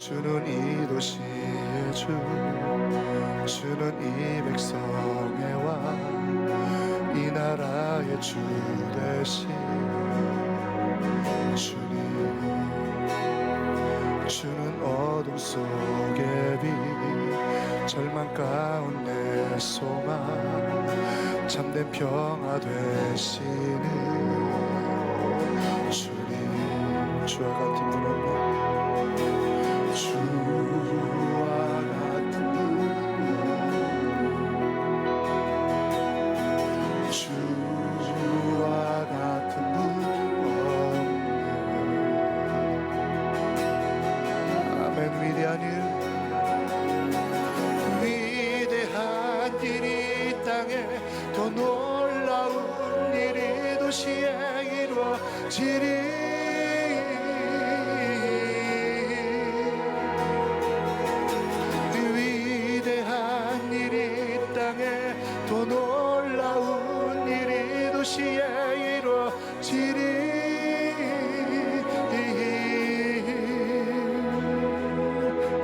주는 이 도시의 주, 주는 이 백성의 왕, 이 나라의 주 되신 주님. 주는 어둠 속의 빛, 절망 가운데 소망, 참된 평화 되시는 주님. 주와 같은 분 없네. 주와 같은 분, 주와 같은 분 없네. 아멘. 위대한 일, 위대한 일이 이 땅에, 더 놀라운 일이 도시에 이루어지리. 더 놀라운 일이 도시에 이루어지리.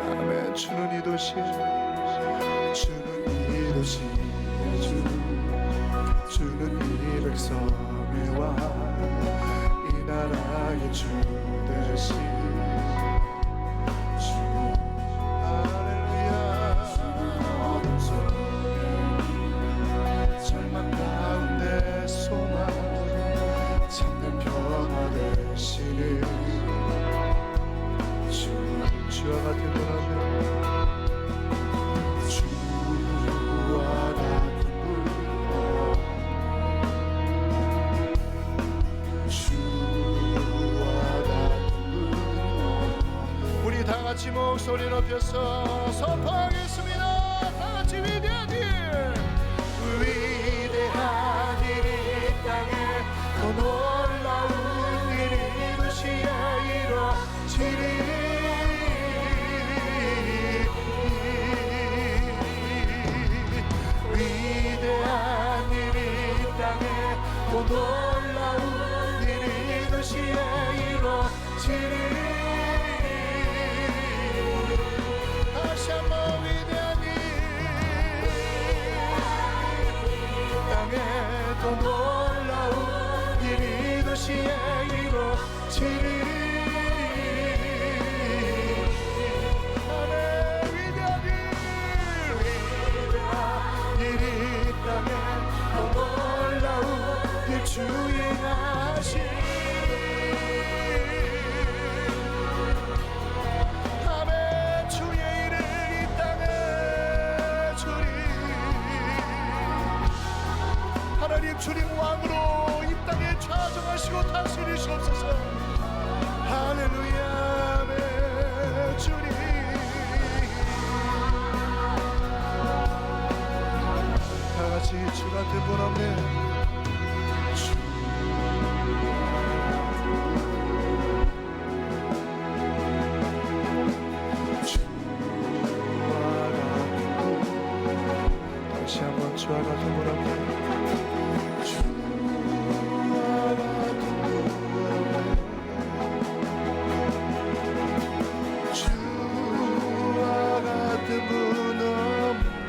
아멘. 주는 이 도시, 주는 이 도시의 주, 주는 이 백성의 왕, 이 나라의 주 되신 주와 같은 분 없네. 주와 같은 분 없네. 주와 같은 분 없네. 우리 다 같이 목소리 높여서 선포하겠습니다. 다 같이 위대한 일, 위대한 일이 이 땅에, 더 놀라운 일이 도시에 이루어지리. 위대한 일이 이 땅에, 더 놀라운 일이 도시에 이루어지리. 다시 한번 위대한 일, 이 땅에 더 놀라운 일이 도시에 이루어지리. 더 놀라운 일 주행하시. 아멘. 주의 일을 이 땅에 주리. 하나님, 주님 왕으로 이 땅에 좌정하시고 다스리시옵소서. 할렐루야. 아멘. 주님, 다같이 주 같은 분 없네. 다시 한번 주와 같은 분 없네. 주와 같은 분 없네. 주와 같은 분 없네.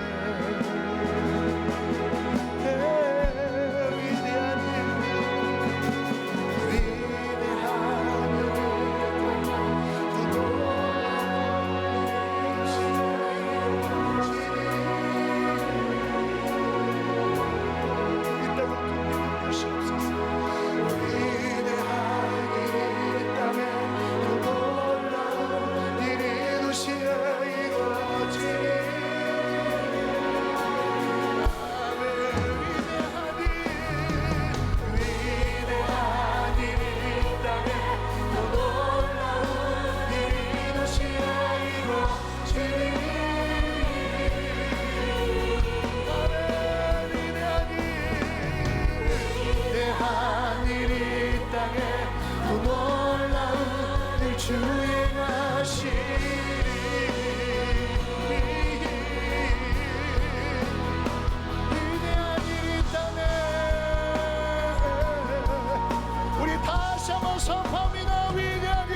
선포합니다. 위대한 일,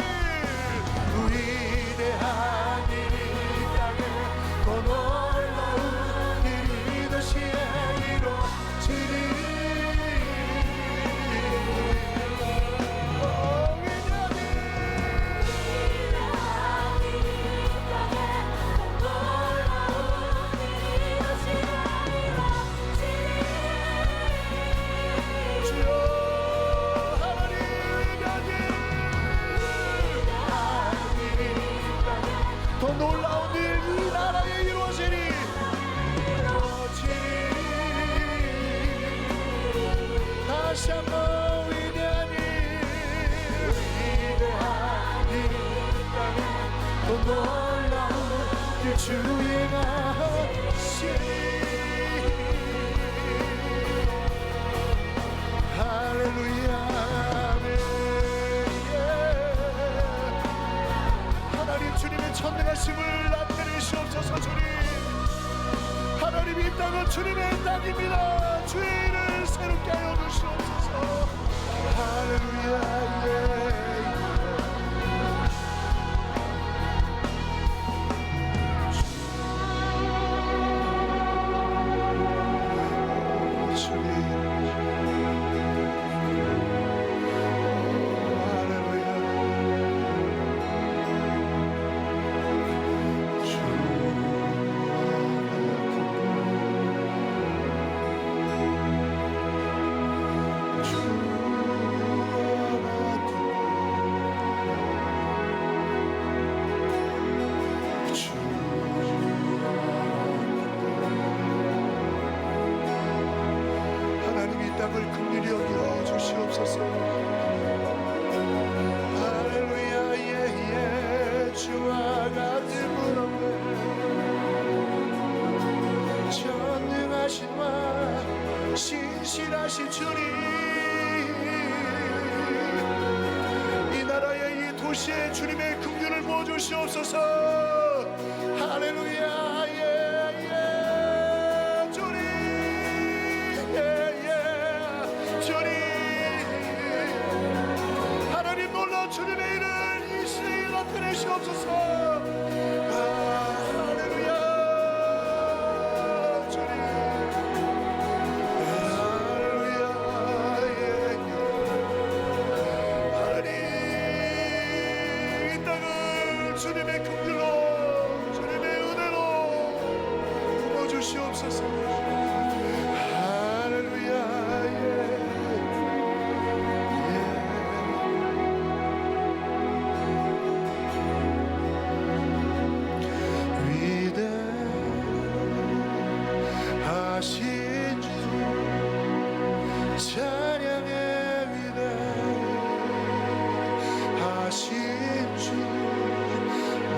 위대한 또 놀라운 그 주행하시 할렐루야 아멘. 하나님 주님의 전능하심을 나타내시옵소서. 주님 하나님 이 땅은 주님의 땅입니다. 주의를 새롭게 하여 주시옵소서. 할렐루야 예. 긍휼히 여겨 주시옵소서. 할렐루야 예예. 주와 같은 분 없네. 전능하신 와 신실하신 주님, 이 나라의 이 도시에 주님의 긍휼을 부어주시옵소서. 할렐루야 예예. 주님 하나님 놀라운 주님의 일을 이 시대에 나타내시옵소서. 할렐루야 주님 할렐루야 하나님 이 땅을 주님의 긍휼로 주님의 은혜로 부어주시옵소서. 할렐루야 하신 주 찬양의 위대하신 주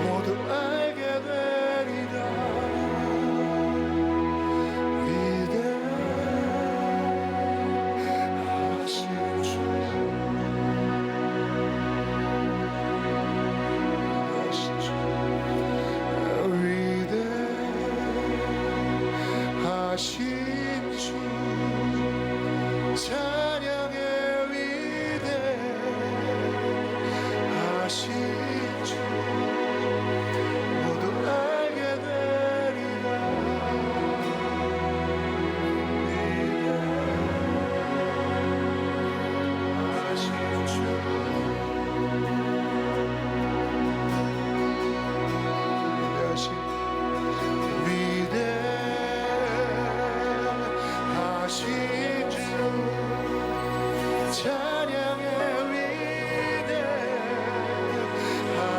모두 알게 되리라. 위대하신 주 하신 주 찬양의 위대하신 주 모두 알게 되리라. 위대하신 주 찬양의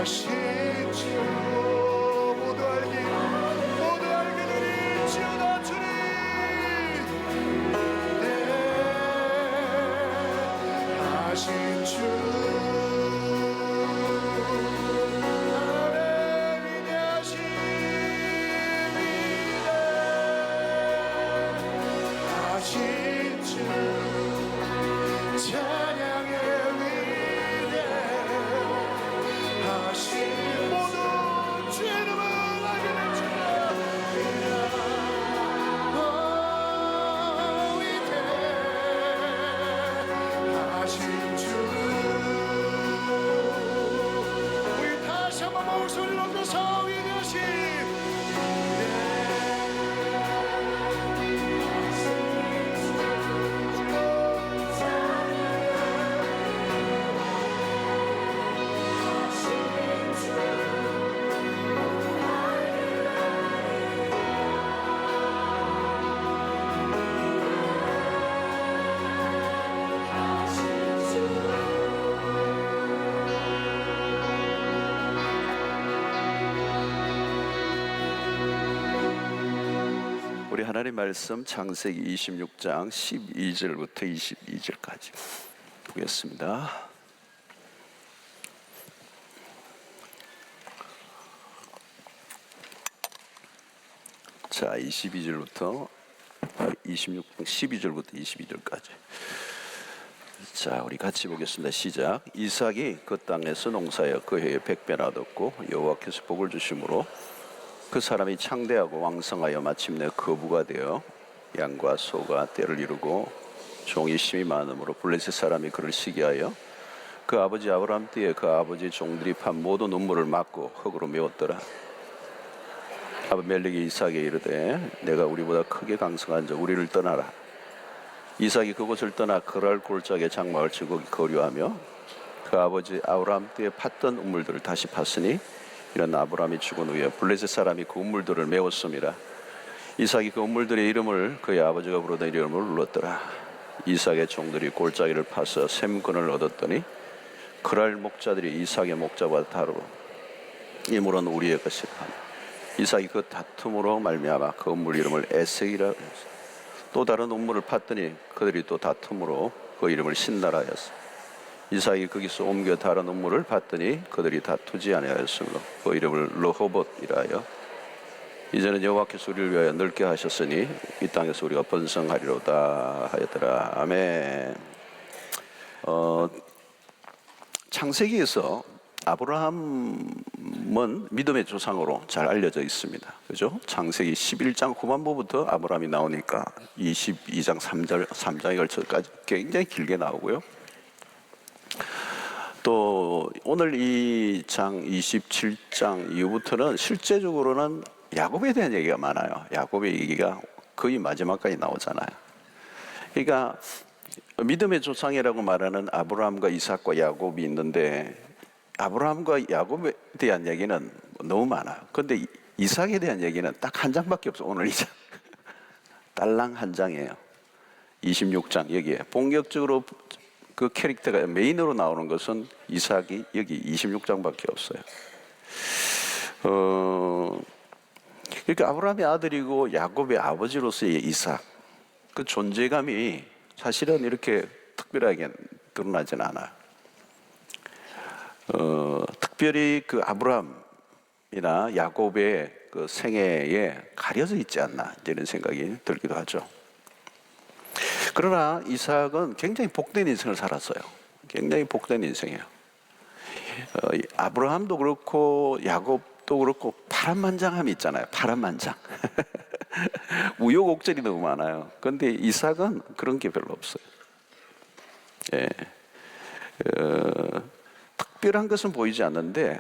위대하신 주 모두 알게 되리지어다. 주님 위대하신 주 찬양의 위대하신 모두 주의 이름을 알게 될지어다. 위대하신 주 우리 다시 한번 목소리를 높여서 위대하신 우리 하나님 말씀 창세기 26장 12절부터 22절까지 보겠습니다. 자, 22절부터 12장 12절부터 22절까지. 자, 우리 같이 보겠습니다. 시작. 이삭이 그 땅에서 농사하여 그 해에 100배나 얻었고 여호와께서 복을 주심으로 그 사람이 창대하고 왕성하여 마침내 거부가 되어 양과 소가 떼를 이루고 종이 심이 많음으로 블레셋 사람이 그를 시기하여 그 아버지 아브라함 때에 그 아버지 종들이 판 모든 눈물을 막고 흙으로 메웠더라. 아비멜렉이 이삭에게 이르되 내가 우리보다 크게 강성한 자 우리를 떠나라. 이삭이 그곳을 떠나 그랄 골짜기에 장막을 치고 거류하며 그 아버지 아브라함 때에 팠던 우물들을 다시 팠으니 이런 아브라함이 죽은 후에 블레셋 사람이 그 우물들을 메웠음이라. 이삭이 그 우물들의 이름을 그의 아버지가 부르던 이름을 불렀더라. 이삭의 종들이 골짜기를 파서 샘근을 얻었더니 그랄 목자들이 이삭의 목자보다 다르고 이 물은 우리의 것이라. 이삭이 그 다툼으로 말미암아 그 우물 이름을 에색이라 했어. 또 다른 우물을 팠더니 그들이 또 다툼으로 그 이름을 신나라 하였어. 이삭이 거기서 옮겨 다른 우물을 팠더니 그들이 다투지 아니하였으므로 그 이름을 르호봇이라 하여 이제는 여호와께서 우리를 위하여 넓게 하셨으니 이 땅에서 우리가 번성하리로다 하였더라. 아멘. 창세기에서 아브라함은 믿음의 조상으로 잘 알려져 있습니다. 그죠? 창세기 11장 후반부부터 아브라함이 나오니까 22장 3장에 걸쳐까지 굉장히 길게 나오고요. 또 오늘 이 장 27장 이후부터는 실제적으로는 야곱에 대한 얘기가 많아요. 야곱의 얘기가 거의 마지막까지 나오잖아요. 그러니까 믿음의 조상이라고 말하는 아브라함과 이삭과 야곱이 있는데 아브라함과 야곱에 대한 얘기는 너무 많아요. 그런데 이삭에 대한 얘기는 딱 한 장밖에 없어. 오늘 이 장 딸랑 한 장이에요. 26장 여기에 본격적으로 그 캐릭터가 메인으로 나오는 것은 이삭이 여기 26장밖에 없어요. 그러니까 아브라함의 아들이고 야곱의 아버지로서의 이삭 그 존재감이 사실은 이렇게 특별하게 드러나지는 않아요. 특별히 그 아브라함이나 야곱의 그 생애에 가려져 있지 않나 이런 생각이 들기도 하죠. 그러나 이삭은 굉장히 복된 인생을 살았어요. 굉장히 복된 인생이에요. 아브라함도 그렇고 야곱도 그렇고 파란만장함이 있잖아요. 파란만장. 우여곡절이 너무 많아요. 그런데 이삭은 그런 게 별로 없어요. 예. 특별한 것은 보이지 않는데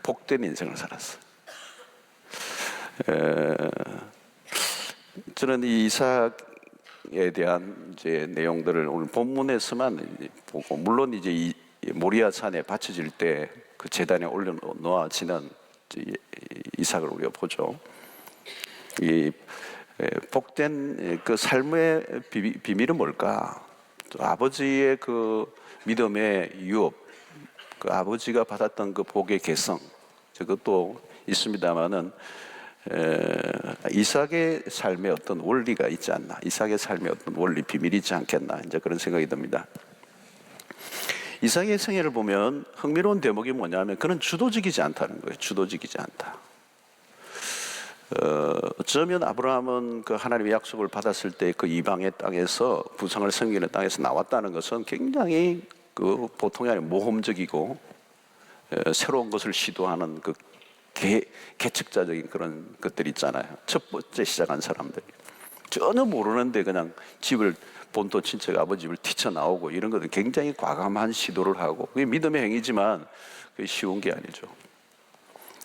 복된 인생을 살았어요. 저는 이 이삭에 대한 이제 내용들을 오늘 본문에서만 보고, 물론 이제 이 모리아 산에 바쳐질 때 그 제단에 올려놓아지는 이삭을 우리가 보죠. 이 복된 그 삶의 비밀은 뭘까? 또 아버지의 그 믿음의 유업, 그 아버지가 받았던 그 복의 개성, 그것도 있습니다만은 이삭의 삶에 어떤 원리가 있지 않나, 이삭의 삶에 어떤 원리, 비밀이 있지 않겠나, 이제 그런 생각이 듭니다. 이삭의 생애를 보면 흥미로운 대목이 뭐냐면 그는 주도적이지 않다는 거예요. 주도적이지 않다. 어쩌면 아브라함은 그 하나님의 약속을 받았을 때 그 이방의 땅에서 부상을 섬기는 땅에서 나왔다는 것은 굉장히 그 보통이 아니라 모험적이고 새로운 것을 시도하는 그 개척자적인 그런 것들 있잖아요. 첫 번째 시작한 사람들 전혀 모르는데 그냥 집을 본토 친척 아버지 집을 뛰쳐나오고 이런 것은 굉장히 과감한 시도를 하고 그게 믿음의 행위지만 그게 쉬운 게 아니죠.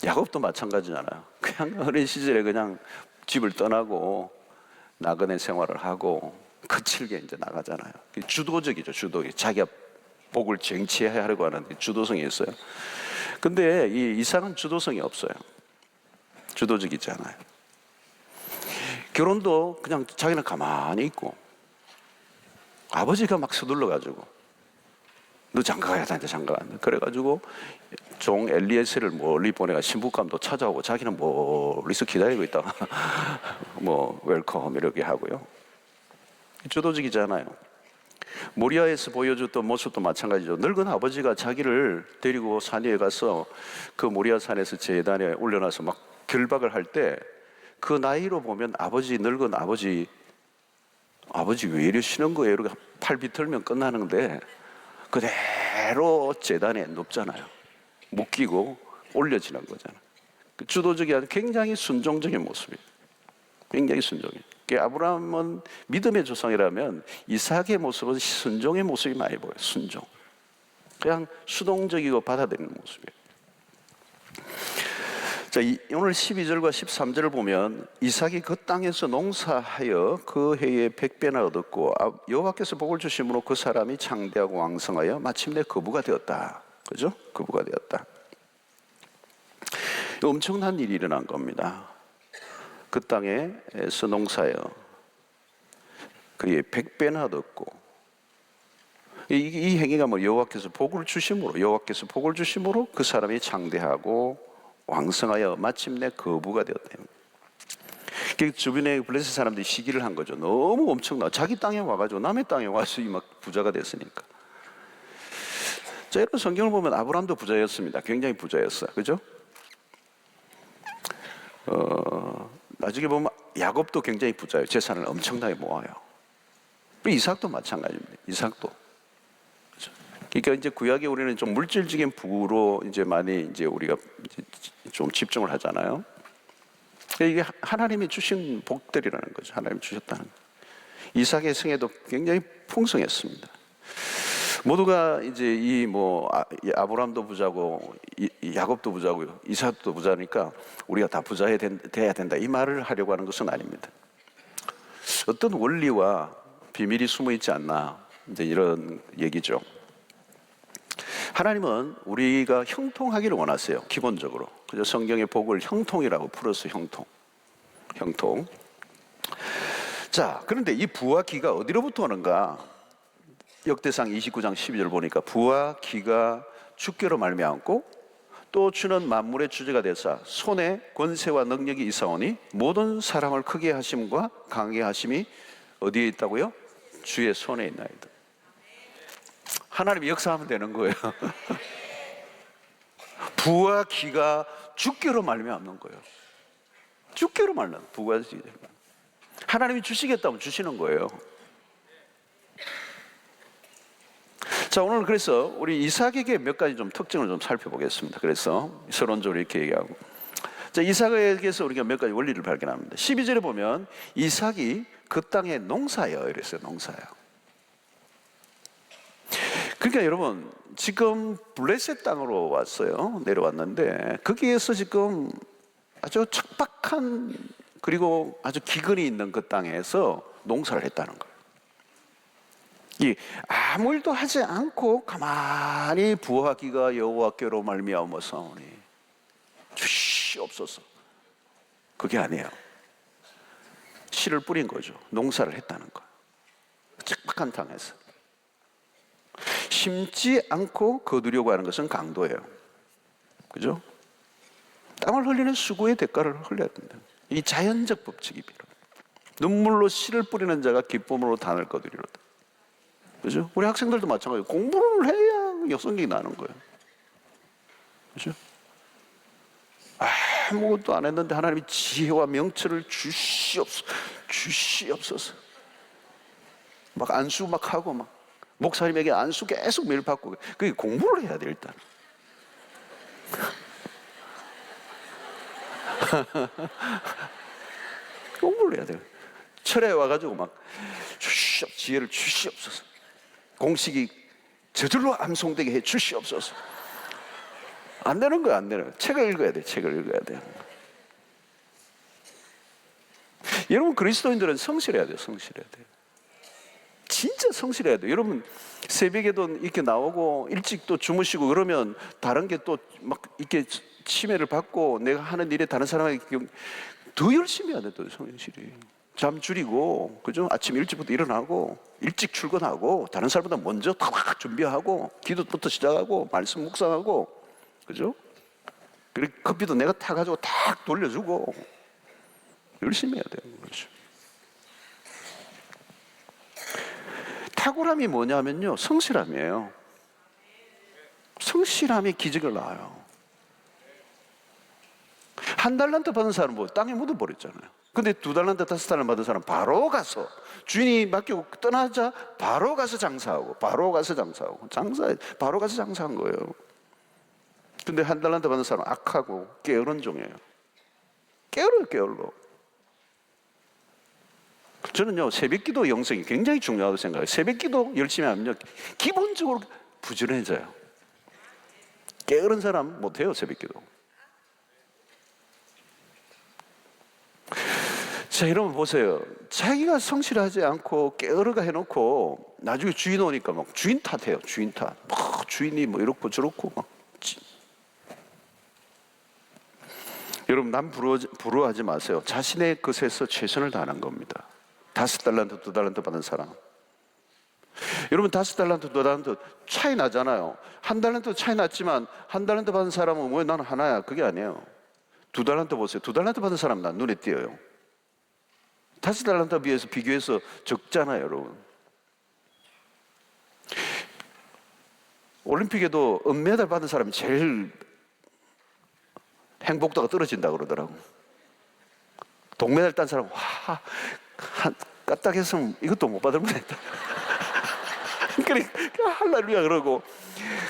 야곱도 마찬가지잖아요. 그냥 어린 시절에 그냥 집을 떠나고 나그네 생활을 하고 거칠게 이제 나가잖아요. 주도적이죠. 주도적. 자기가 복을 쟁취하려고 하는 주도성이 있어요. 근데 이 이삭은 주도성이 없어요. 주도적이지 않아요. 결혼도 그냥 자기는 가만히 있고 아버지가 막 서둘러가지고 너 장가가야 된다, 장가간다. 그래가지고 종 엘리에셀을 멀리 보내가 신부감도 찾아오고 자기는 멀리서 기다리고 있다가 뭐 웰컴 이렇게 하고요. 주도적이잖아요. 모리아에서 보여줬던 모습도 마찬가지죠. 늙은 아버지가 자기를 데리고 산 위에 가서 그 모리아 산에서 제단에 올려놔서 막 결박을 할 때 그 나이로 보면 늙은 아버지 왜 이러시는 거예요? 이렇게 팔 비틀면 끝나는데 그대로 재단에 눕잖아요. 묶이고 올려지는 거잖아요. 그 주도적이 아니라 굉장히 순종적인 모습이에요. 굉장히 순종이에요. 아브라함은 믿음의 조상이라면 이삭의 모습은 순종의 모습이 많이 보여요. 순종. 그냥 수동적이고 받아들이는 모습이에요. 자, 오늘 12절과 13절을 보면 이삭이 그 땅에서 농사하여 그 해에 100배나 얻었고 여호와께서 복을 주심으로 그 사람이 창대하고 왕성하여 마침내 거부가 되었다. 그죠? 거부가 되었다. 엄청난 일이 일어난 겁니다. 그 땅에서 농사하여 그의 100배나 얻었고 이 행위가 여호와께서 복을 주심으로 그 사람이 창대하고 왕성하여 마침내 거부가 되었다. 주변에 블레셋 사람들이 시기를 한 거죠. 너무 엄청나. 자기 땅에 와가지고 남의 땅에 와서 막 부자가 됐으니까. 자, 여러분 성경을 보면 아브라함도 부자였습니다. 굉장히 부자였어요. 그죠? 나중에 보면 야곱도 굉장히 부자예요. 재산을 엄청나게 모아요. 이삭도 마찬가지입니다. 이삭도. 그러니까 이제 구약에 우리는 좀 물질적인 부로 이제 많이 이제 우리가 좀 집중을 하잖아요. 이게 하나님이 주신 복들이라는 거죠. 하나님이 주셨다는 거. 이삭의 생애도 굉장히 풍성했습니다. 모두가 이제 아브라함도 부자고 야곱도 부자고 이삭도 부자니까 우리가 다 돼야 된다 이 말을 하려고 하는 것은 아닙니다. 어떤 원리와 비밀이 숨어 있지 않나 이제 이런 얘기죠. 하나님은 우리가 형통하기를 원하세요. 기본적으로. 그래서 성경의 복을 형통이라고 풀어서 형통. 자, 그런데 이 부와 기가 어디로부터 오는가? 역대상 29장 12절 보니까 부와 기가 주께로 말미암고 또 주는 만물의 주제가 되사 손에 권세와 능력이 있사오니 모든 사람을 크게 하심과 강하게 하심이 어디에 있다고요? 주의 손에 있나이다. 하나님이 역사하면 되는 거예요. 부와 기가 주께로 말미암는 거예요. 주께로 말미암는 부가 기가. 하나님이 주시겠다면 주시는 거예요. 자, 오늘 그래서 우리 이삭에게 몇 가지 좀 특징을 좀 살펴보겠습니다. 그래서 서론적으로 이렇게 얘기하고. 자, 이삭에게서 우리가 몇 가지 원리를 발견합니다. 12절에 보면 이삭이 그 땅에 농사여 이랬어요. 농사여. 그러니까 여러분 지금 블레셋 땅으로 왔어요. 내려왔는데 거기에서 지금 아주 척박한 그리고 아주 기근이 있는 그 땅에서 농사를 했다는 거예요. 아무 일도 하지 않고 가만히 부와 기가 여호와께로 말미암아서오니 주시옵소서. 그게 아니에요. 씨를 뿌린 거죠. 농사를 했다는 거예요. 척박한 땅에서. 심지 않고 거두려고 하는 것은 강도예요. 그죠? 땀을 흘리는 수고의 대가를 흘려야 된다. 이 자연적 법칙이 필요해요. 눈물로 씨를 뿌리는 자가 기쁨으로 단을 거두리로다. 그죠? 우리 학생들도 마찬가지예요. 공부를 해야 역성격이 나는 거예요. 그죠? 아무것도 안 했는데 하나님이 지혜와 명철을 주시옵소서. 막 안수 막 하고 막 목사님에게 안수 계속 매일 받고 그게 공부를 해야 돼 일단. 공부를 해야 돼요. 철에 와가지고 막 지혜를 주시옵소서. 공식이 저절로 암송되게 해 주시옵소서. 안 되는 거야, 안 되는 거야. 책을 읽어야 돼. 여러분 그리스도인들은 성실해야 돼요. 진짜 성실해야 돼요. 여러분 새벽에도 이렇게 나오고 일찍 또 주무시고 그러면 다른 게 또 막 이렇게 침해를 받고 내가 하는 일에 다른 사람에게 더 열심히 해야 돼. 또 성실히 잠 줄이고 그죠? 아침 일찍부터 일어나고 일찍 출근하고 다른 사람보다 먼저 탁 준비하고 기도부터 시작하고 말씀 묵상하고 그죠? 그리고 커피도 내가 타가지고 탁 돌려주고 열심히 해야 돼요. 그렇죠. 탁월함이 뭐냐면요, 성실함이에요. 성실함이 기적을 낳아요. 한 달란트 받은 사람은 뭐 땅에 묻어버렸잖아요. 근데 2달란트, 5달란트 받은 사람은 바로 가서 주인이 맡기고 떠나자 바로 가서 장사하고 바로 가서 장사한 거예요. 근데 한 달란트 받은 사람은 악하고 게으른 종이에요. 게을러. 저는요, 새벽기도 영성이 굉장히 중요하다고 생각해요. 새벽기도 열심히 하면요, 기본적으로 부지런해져요. 게으른 사람 못해요, 새벽기도. 자, 여러분 보세요. 자기가 성실하지 않고 게으르가 해놓고 나중에 주인 오니까 막 주인 탓해요. 주인 탓. 막 주인이 뭐 이렇고 저렇고 막. 여러분, 남 부러워하지 마세요. 자신의 것에서 최선을 다하는 겁니다. 5달란트, 2달란트 받은 사람. 여러분, 5달란트, 2달란트 차이 나잖아요. 1달란트 차이 났지만 1달란트 받은 사람은 왜 나는 하나야? 그게 아니에요. 2달란트 보세요. 2달란트 받은 사람 난 눈에 띄어요. 5달란트에 비해서 비교해서 적잖아요, 여러분. 올림픽에도 은메달 받은 사람이 제일 행복도가 떨어진다고 그러더라고. 동메달 딴 사람, 와, 까딱했으면 이것도 못 받을 뻔했다. 그러니까 할렐루야 그러고,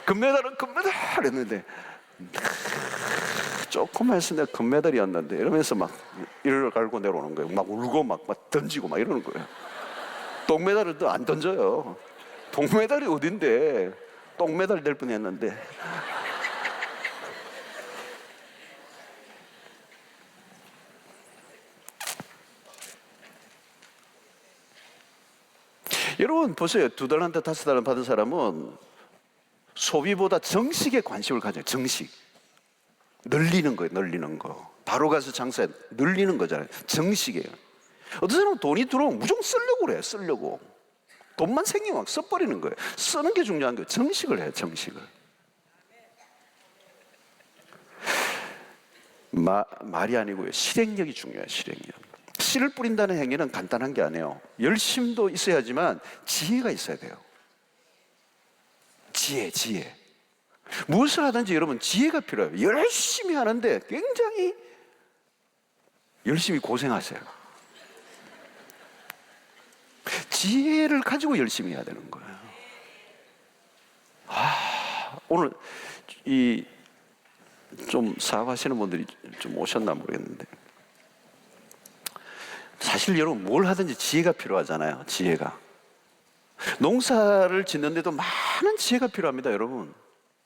금메달은 금메달 했는데, 조금만 했으면 내가 금메달이었는데 이러면서 막 이를 갈고 내려오는 거예요. 막 울고 막 던지고 막 이러는 거예요. 동메달을 또 안 던져요. 동메달이 어딘데, 똥메달 될 뻔했는데. 여러분 보세요. 2달란트, 5달란트 받은 사람은 소비보다 정식에 관심을 가져요. 정식. 늘리는 거예요. 늘리는 거. 바로 가서 장사해. 늘리는 거잖아요. 정식이에요. 어떤 사람은 돈이 들어오면 무조건 쓰려고 그래요. 쓰려고. 돈만 생기면 막 써버리는 거예요. 쓰는 게 중요한 거예요. 정식을 해요. 정식을. 말이 아니고요. 실행력이 중요해요. 실행력. 씨를 뿌린다는 행위는 간단한 게 아니에요. 열심도 있어야지만 지혜가 있어야 돼요. 지혜. 무엇을 하든지 여러분 지혜가 필요해요. 열심히 하는데 굉장히 열심히 고생하세요. 지혜를 가지고 열심히 해야 되는 거예요. 오늘 이 좀 사업하시는 분들이 좀 오셨나 모르겠는데, 사실 여러분 뭘 하든지 지혜가 필요하잖아요. 지혜가. 농사를 짓는데도 많은 지혜가 필요합니다, 여러분.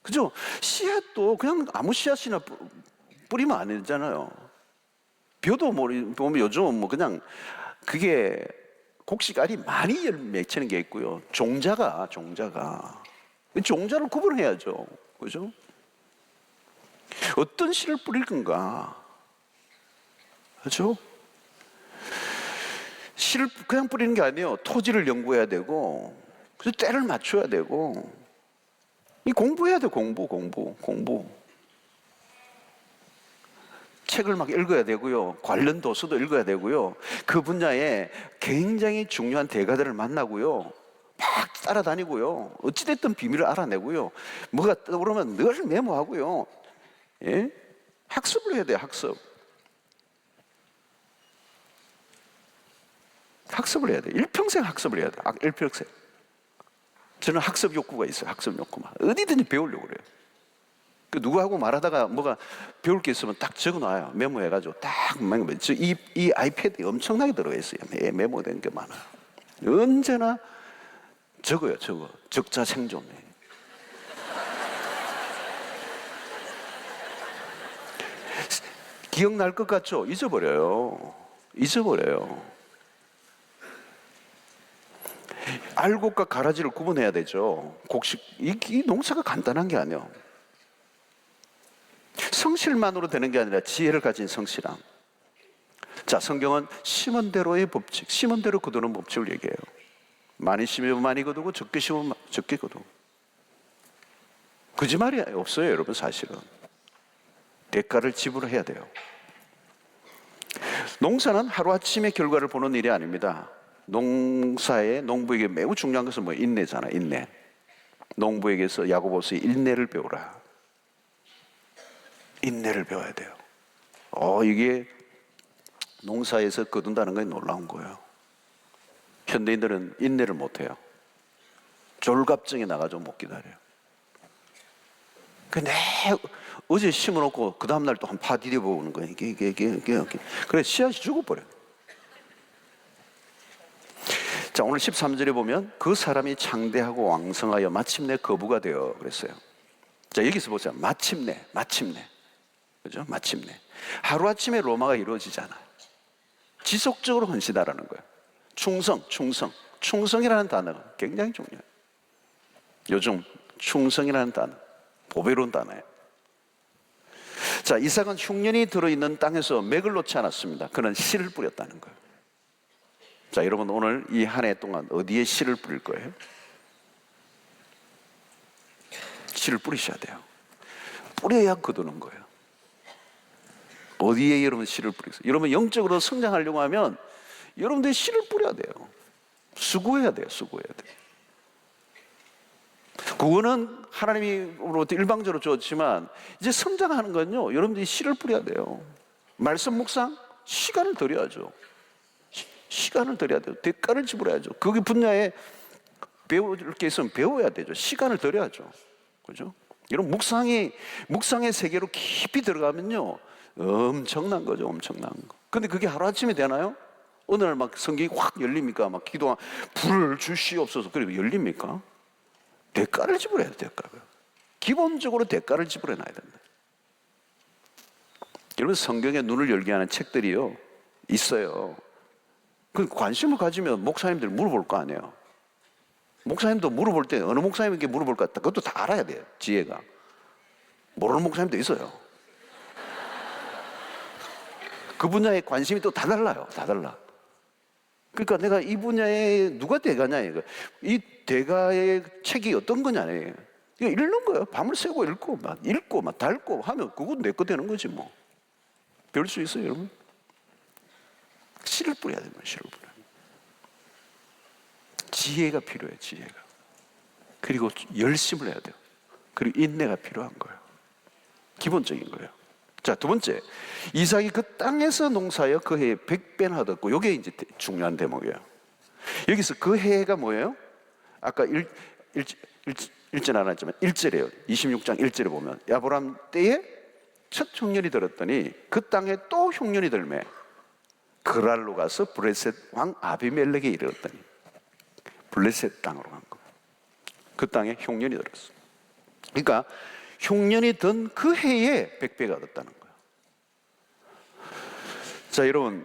그죠? 씨앗도 그냥 아무 씨앗이나 뿌리면 안 되잖아요. 벼도 보면 요즘 뭐 그냥 그게 곡식알이 많이 맺히는 게 있고요. 종자를 구분해야죠. 그죠? 어떤 씨를 뿌릴 건가? 그죠? 씨를 그냥 뿌리는 게 아니에요. 토지를 연구해야 되고, 그래서 때를 맞춰야 되고, 이 공부해야 돼. 공부. 책을 막 읽어야 되고요. 관련 도서도 읽어야 되고요. 그 분야에 굉장히 중요한 대가들을 만나고요. 막 따라다니고요. 어찌됐든 비밀을 알아내고요. 뭐가 떠오르면 늘 메모하고요. 예? 학습을 해야 돼요. 학습을 해야 돼요. 일평생 학습을 해야 돼요. 일평생. 저는 학습 욕구가 있어요. 학습 욕구만. 어디든지 배우려고 그래요. 누구하고 말하다가 뭐가 배울 게 있으면 딱 적어놔요. 메모해가지고 딱 이 아이패드에 엄청나게 들어가 있어요. 메모된 게 많아요. 언제나 적어요. 적자 생존해. 기억날 것 같죠? 잊어버려요. 알곡과 가라지를 구분해야 되죠. 곡식, 이 농사가 간단한 게 아니에요. 성실만으로 되는 게 아니라 지혜를 가진 성실함. 자, 성경은 심은 대로의 법칙, 심은 대로 거두는 법칙을 얘기해요. 많이 심으면 많이 거두고 적게 심으면 적게 거두고. 거짓말이 없어요, 여러분. 사실은 대가를 지불해야 돼요. 농사는 하루아침에 결과를 보는 일이 아닙니다. 농부에게 매우 중요한 것은 인내잖아. 인내. 농부에게서 야고보서 인내를 배우라. 인내를 배워야 돼요. 이게 농사에서 거둔다는 건 놀라운 거예요. 현대인들은 인내를 못해요. 졸갑증에 나가지고 못 기다려요. 근데 어제 심어놓고 그 다음날 또 한 파 디뎌보는 거예요. 이게. 그래 씨앗이 죽어버려요. 자, 오늘 13절에 보면 그 사람이 장대하고 왕성하여 마침내 거부가 되어 그랬어요. 자, 여기서 보세요. 마침내. 그죠? 마침내. 하루아침에 로마가 이루어지잖아요. 지속적으로 헌신하라는 거예요. 충성이라는 단어가 굉장히 중요해요. 요즘 충성이라는 단어, 보배로운 단어예요. 자, 이삭은 흉년이 들어있는 땅에서 맥을 놓지 않았습니다. 그는 씨를 뿌렸다는 거예요. 자, 여러분 오늘 이 한 해 동안 어디에 씨를 뿌릴 거예요? 씨를 뿌리셔야 돼요. 뿌려야 거두는 거예요. 어디에 여러분 씨를 뿌리세요? 여러분 영적으로 성장하려고 하면 여러분들이 씨를 뿌려야 돼요. 수고해야 돼요. 그거는 하나님으로부터 일방적으로 줬지만 이제 성장하는 건요, 여러분들이 씨를 뿌려야 돼요. 말씀 묵상 시간을 들여야죠. 시간을 들여야 돼요. 대가를 지불해야죠. 거기 분야에 배울 게 있으면 배워야 되죠. 시간을 들여야죠. 그죠? 여러분 묵상의 세계로 깊이 들어가면요, 엄청난 거죠. 엄청난 거. 근데 그게 하루아침에 되나요? 어느 날 막 성경이 확 열립니까? 막 기도하 불을 주시옵소서. 그리고 열립니까? 대가를 지불해야 돼요. 대가를. 기본적으로 대가를 지불해 놔야 된다. 여러분 성경에 눈을 열게 하는 책들이요 있어요. 그 관심을 가지면 목사님들 물어볼 거 아니에요. 목사님도 물어볼 때 어느 목사님에게 물어볼까? 그것도 다 알아야 돼요. 지혜가. 모르는 목사님도 있어요. 그 분야에 관심이 또 다 달라요. 다 달라. 그러니까 내가 이 분야에 누가 대가냐, 이거. 이 대가의 책이 어떤 거냐, 이거 읽는 거예요. 밤을 새고 읽고, 막 닳고 하면 그건 내 거 되는 거지, 뭐. 배울 수 있어요, 여러분? 씨를 뿌려야 됩니다, 씨를 뿌려야 됩니다. 지혜가 필요해요, 지혜가. 그리고 열심을 해야 돼요. 그리고 인내가 필요한 거예요. 기본적인 거예요. 자, 두 번째, 이삭이 그 땅에서 농사하여 그 해에 100배나 얻었고, 이게 이제 중요한 대목이에요. 여기서 그 해가 뭐예요? 아까 1절 안 했지만 1절이에요. 26장 1절에 보면 야브람 때에 첫 흉년이 들었더니 그 땅에 또 흉년이 들매 그랄로 가서 블레셋 왕 아비멜렉에 이르렀더니, 블레셋 땅으로 간 거예요. 그 땅에 흉년이 들었어. 그러니까 흉년이 든 그 해에 100배가 얻었다는 거예요. 자, 여러분,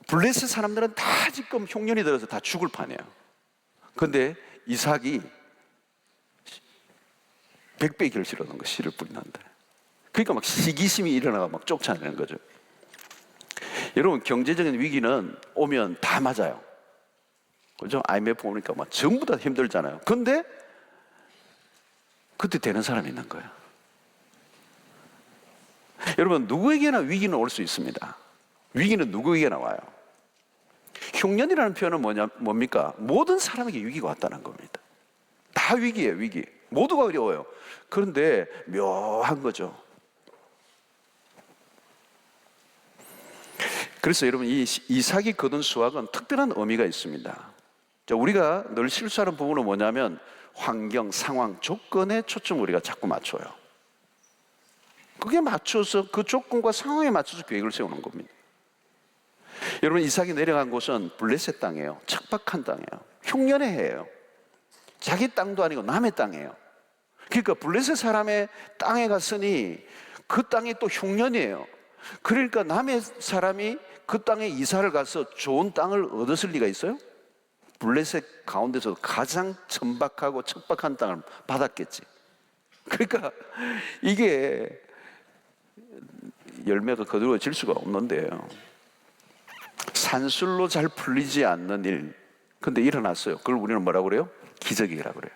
블레셋 사람들은 다 지금 흉년이 들어서 다 죽을 판이에요. 그런데 이삭이 100배 결실을 얻은 거, 씨를 뿌린다. 그러니까 막 시기심이 일어나가 막 쫓아내는 거죠. 여러분, 경제적인 위기는 오면 다 맞아요. 그죠? IMF 오니까 막 전부 다 힘들잖아요. 근데 그때 되는 사람이 있는 거예요. 여러분, 누구에게나 위기는 올 수 있습니다. 위기는 누구에게나 와요. 흉년이라는 표현은 뭡니까? 모든 사람에게 위기가 왔다는 겁니다. 다 위기예요, 위기. 모두가 어려워요. 그런데 묘한 거죠. 그래서 여러분, 이 이삭이 거둔 수확은 특별한 의미가 있습니다. 자, 우리가 늘 실수하는 부분은 뭐냐면 환경, 상황, 조건에 초점을 우리가 자꾸 맞춰요. 그게 맞춰서 그 조건과 상황에 맞춰서 계획을 세우는 겁니다. 여러분, 이삭이 내려간 곳은 블레셋 땅이에요. 척박한 땅이에요. 흉년의 해예요. 자기 땅도 아니고 남의 땅이에요. 그러니까 블레셋 사람의 땅에 갔으니 그 땅이 또 흉년이에요. 그러니까 남의 사람이 그 땅에 이사를 가서 좋은 땅을 얻었을 리가 있어요? 블레셋 가운데서 가장 천박하고 척박한 땅을 받았겠지. 그러니까 이게 열매가 거두어질 수가 없는데요. 산술로 잘 풀리지 않는 일, 근데 일어났어요. 그걸 우리는 뭐라고 그래요? 기적이라고 그래요.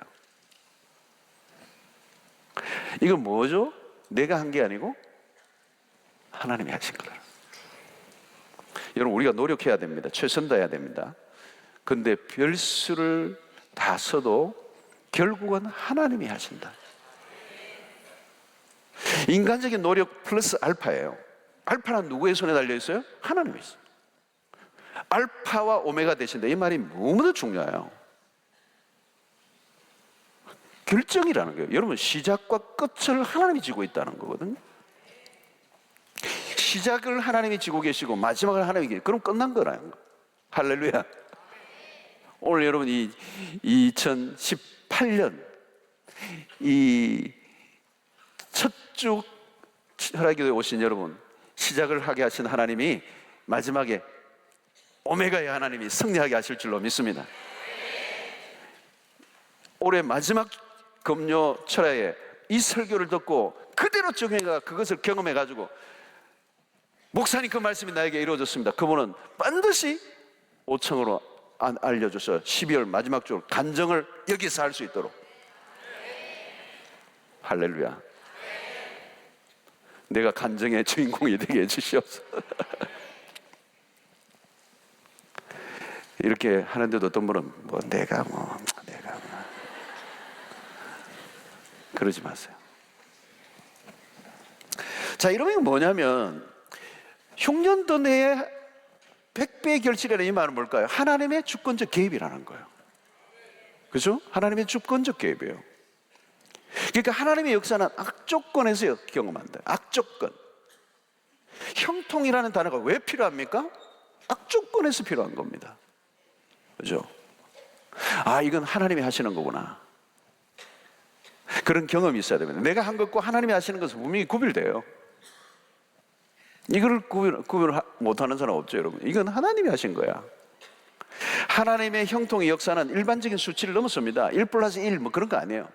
이건 뭐죠? 내가 한 게 아니고 하나님이 하신 거라. 여러분, 우리가 노력해야 됩니다. 최선 다해야 됩니다. 근데 별수를 다 써도 결국은 하나님이 하신다. 인간적인 노력 플러스 알파예요. 알파는 누구의 손에 달려 있어요? 하나님이 있어요. 알파와 오메가 되신다. 이 말이 너무나 중요해요. 결정이라는 거예요. 여러분, 시작과 끝을 하나님이 지고 있다는 거거든요. 시작을 하나님이 지고 계시고 마지막을 하나님이 계시고, 그럼 끝난 거라는 거예요. 할렐루야. 오늘 여러분, 이 2018년 이 첫 주 철학교에 오신 여러분, 시작을 하게 하신 하나님이 마지막에 오메가의 하나님이 승리하게 하실 줄로 믿습니다. 올해 마지막 금요 철야에 이 설교를 듣고 그대로 적용해가 그것을 경험해가지고, 목사님 그 말씀이 나에게 이루어졌습니다. 그분은 반드시 5청으로 알려줘서 12월 마지막 주 간증을 여기서 할 수 있도록. 할렐루야. 내가 간증의 주인공이 되게 해주시옵소서. 이렇게 하는데도 어떤 분은 내가 그러지 마세요. 자, 이러면 뭐냐면 흉년도 내에 100배의 결실이라는 이 말은 뭘까요? 하나님의 주권적 개입이라는 거예요. 그죠? 하나님의 주권적 개입이에요. 그러니까 하나님의 역사는 악조건에서 경험한다. 악조건. 형통이라는 단어가 왜 필요합니까? 악조건에서 필요한 겁니다. 그죠? 아, 이건 하나님이 하시는 거구나. 그런 경험이 있어야 됩니다. 내가 한 것과 하나님이 하시는 것은 분명히 구별돼요. 이걸 구별 못하는 사람 없죠, 여러분. 이건 하나님이 하신 거야. 하나님의 형통의 역사는 일반적인 수치를 넘어섭니다. 1 플러스 1 그런 거 아니에요.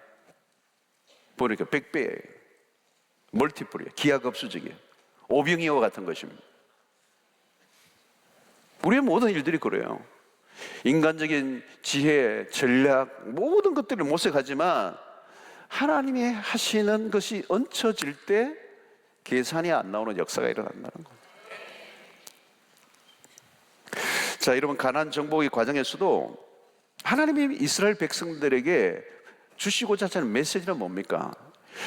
보니까 100배예요. 멀티플이에요. 기하급수적이에요. 오병이어와 같은 것입니다. 우리의 모든 일들이 그래요. 인간적인 지혜, 전략, 모든 것들이 모색하지만 하나님이 하시는 것이 얹혀질 때 계산이 안 나오는 역사가 일어난다는 거예요. 자, 여러분, 가나안 정복의 과정에서도 하나님이 이스라엘 백성들에게 주시고자 하는 메시지는 뭡니까?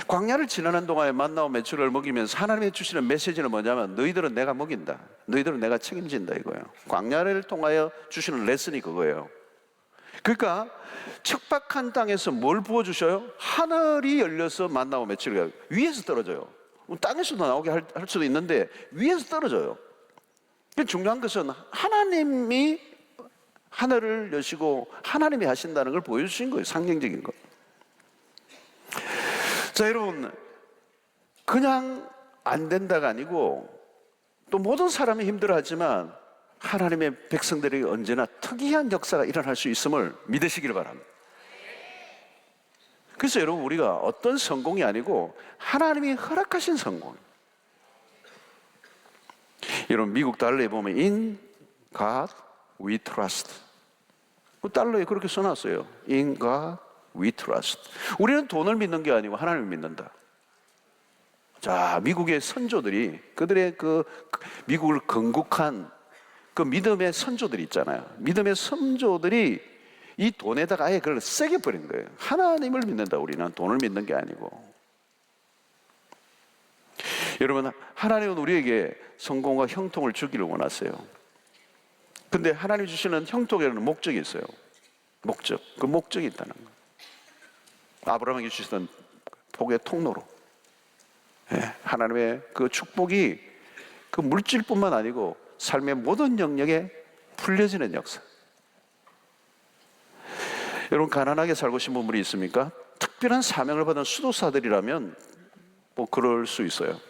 광야를 지나는 동안에 만나와 메추를 먹이면서 하나님이 주시는 메시지는 뭐냐면, 너희들은 내가 먹인다, 너희들은 내가 책임진다, 이거예요. 광야를 통하여 주시는 레슨이 그거예요. 그러니까 척박한 땅에서 뭘 부어주셔요? 하늘이 열려서 만나와 메추가 위에서 떨어져요. 땅에서도 나오게 할 수도 있는데 위에서 떨어져요. 중요한 것은 하나님이 하늘을 여시고 하나님이 하신다는 걸 보여주신 거예요. 상징적인 거. 자, 여러분, 그냥 안 된다가 아니고, 또 모든 사람이 힘들어하지만 하나님의 백성들에게 언제나 특이한 역사가 일어날 수 있음을 믿으시기를 바랍니다. 그래서 여러분, 우리가 어떤 성공이 아니고 하나님이 허락하신 성공. 여러분, 미국 달러에 보면 In God we trust. 그 달러에 그렇게 써놨어요. In God we trust. 우리는 돈을 믿는 게 아니고 하나님을 믿는다. 자, 미국의 선조들이, 그들의 그 미국을 건국한 그 믿음의 선조들이 있잖아요. 믿음의 선조들이 이 돈에다가 아예 그걸 세게 버린 거예요. 하나님을 믿는다. 우리는 돈을 믿는 게 아니고. 여러분, 하나님은 우리에게 성공과 형통을 주기를 원하세요. 근데 하나님 주시는 형통에는 목적이 있어요. 목적. 그 목적이 있다는 거예요. 아브라함에게 주시던 복의 통로로, 하나님의 그 축복이 그 물질뿐만 아니고 삶의 모든 영역에 풀려지는 역사. 여러분, 가난하게 살고 싶은 분이 있습니까? 특별한 사명을 받은 수도사들이라면 그럴 수 있어요.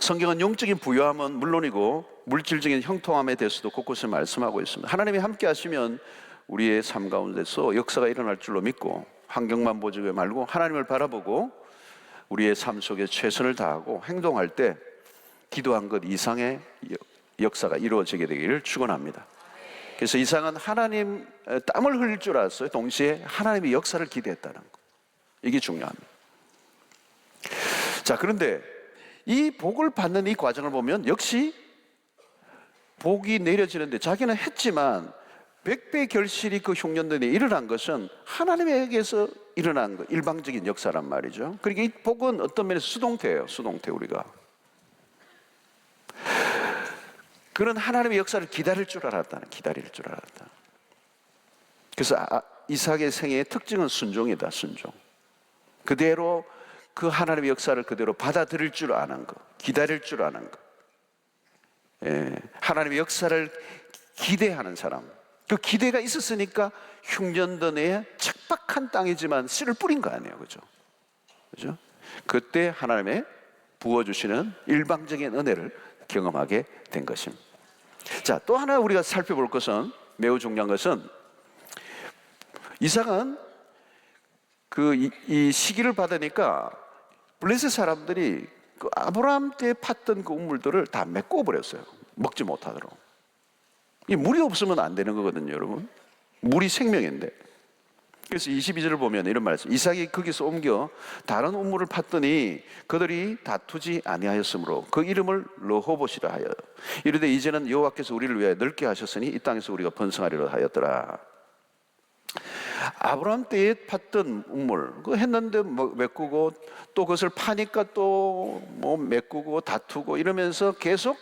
성경은 영적인 부유함은 물론이고 물질적인 형통함에 대해서도 곳곳에 말씀하고 있습니다. 하나님이 함께 하시면 우리의 삶 가운데서 역사가 일어날 줄로 믿고, 환경만 보지 말고 하나님을 바라보고 우리의 삶 속에 최선을 다하고 행동할 때 기도한 것 이상의 역사가 이루어지게 되기를 축원합니다. 그래서 이상은 하나님 땀을 흘릴 줄 알았어요. 동시에 하나님의 역사를 기대했다는 거. 이게 중요합니다. 자, 그런데 이 복을 받는 이 과정을 보면 역시 복이 내려지는데 자기는 했지만 100배 결실이 그 흉년들에 일어난 것은 하나님에게서 일어난 거, 일방적인 역사란 말이죠. 그러니까 이 복은 어떤 면에서 수동태예요. 수동태. 우리가 그런 하나님의 역사를 기다릴 줄 알았다. 그래서 이삭의 생애의 특징은 순종이다. 순종. 그대로 그 하나님의 역사를 그대로 받아들일 줄 아는 것, 기다릴 줄 아는 것. 하나님의 역사를 기대하는 사람. 그 기대가 있었으니까 흉년더내에 척박한 땅이지만 씨를 뿌린 거 아니에요. 그죠? 그때 하나님의 부어주시는 일방적인 은혜를 경험하게 된 것입니다. 자, 또 하나 우리가 살펴볼 것은, 매우 중요한 것은, 이삭은 이 시기를 받으니까 블레셋 사람들이 그 아브라함 때 팠던 그 우물들을 다 메꿔 버렸어요. 먹지 못하도록. 이 물이 없으면 안 되는 거거든요, 여러분. 물이 생명인데. 그래서 22절을 보면 이런 말씀. 이삭이 거기서 옮겨 다른 우물을 팠더니 그들이 다투지 아니하였으므로 그 이름을 르호봇이라 하여 이르되 이제는 여호와께서 우리를 위하여 넓게 하셨으니 이 땅에서 우리가 번성하리라 하였더라. 아브라함 때에 팠던 우물 그거 했는데 뭐 메꾸고 또 그것을 파니까 또 뭐 메꾸고 다투고 이러면서 계속